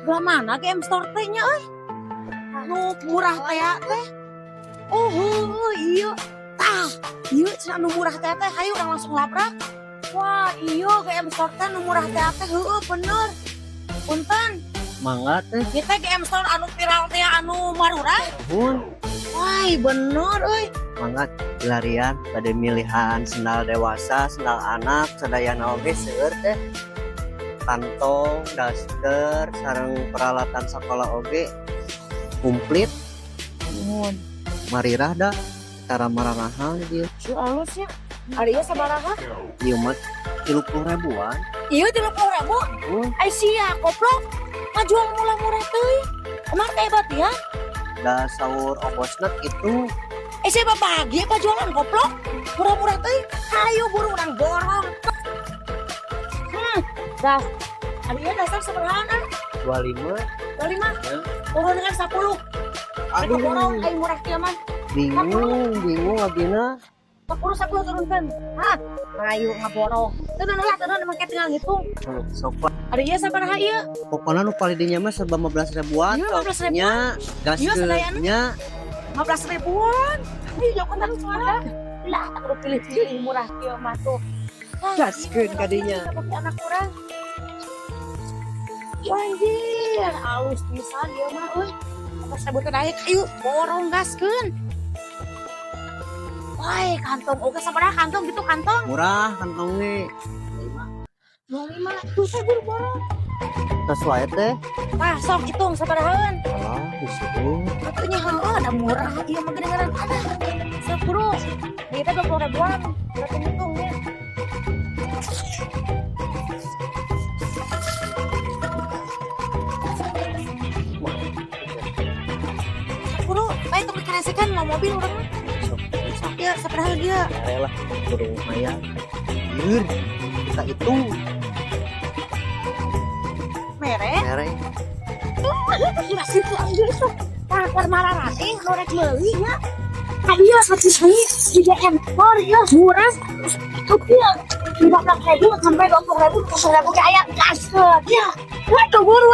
Gak mana game store teh nya nu murah kayak teh. Oh iya. Tah, iya cenah nu murah teh teh hayu urang langsung labrak. Wah, iya game store teh nu murah teh heueuh bener. Punten, Mangga teh. kita game store anu viral teh anu marurah. Mun Wah, bener euy. mangga larian pada milihan sendal dewasa, sendal anak, sadayana oge seueur teh. Kantong, daster, sareng peralatan sekolah oge komplit. Mun, Marirah dah cara maranahan dia. si alusnya. Ari ieu sabaraha? Ieu mah 30 ribuan. Iya 30.000. Ai sia goblok. Ngajual murah-murah teuy. Emang teh hebat ya? Da saur ongkosna kitu. Saya bahagia pak jualan goblok. Murah-murah teuy. Ayo buru urang borong. Dah. Ari ieu dasar sabaraha? 25. 25. Turun dengan 10. Aduh borong ai murah kieu mah. Bingung abina. 10 turunkeun. Hah. Ayo ngaborong. Tenan emang tinggal ngitung. Sofa. Ari ieu sabaraha ieu? Pokoknya nu paling dinya mah serba 15 ribuan. Iya, 15 ribuan. Nya, gas Iya, sadayana. nya 15 ribuan. Ih, jangan tahu suara. Lah, aku pilih-pilih murah kieu mah tuh. Gaskeun kadinya. Tapi anak kurang. Anjir, alus pisan dia mah euy. Pas sebutan aya ayo borong gaskeun. Woi, kantong oge sabaraha kantong gitu kantong? murah kantongnya. 25. Tuh saya buru borong. Sesuai teh. Nah, sok hitung sabarahaan. Ah, disitu. Katanya heueuh ada murah ieu mah gedengaran ada. Sok buru. Kita 20 ribuan. Berarti hitungnya. Buru, baik untuk dikerasikan mau mobil orang mah. Ya, sabaraha dia? Rela turun lumayan. Yur, kita itu Merek. merek. Gila situ anjir itu. Pakar marah rati, norek meuli ya. Ayo satu saya juga empor ya murah. Itu dia 15.000 sampai 20.000, 30.000 kayak gas ya. Waduh buru.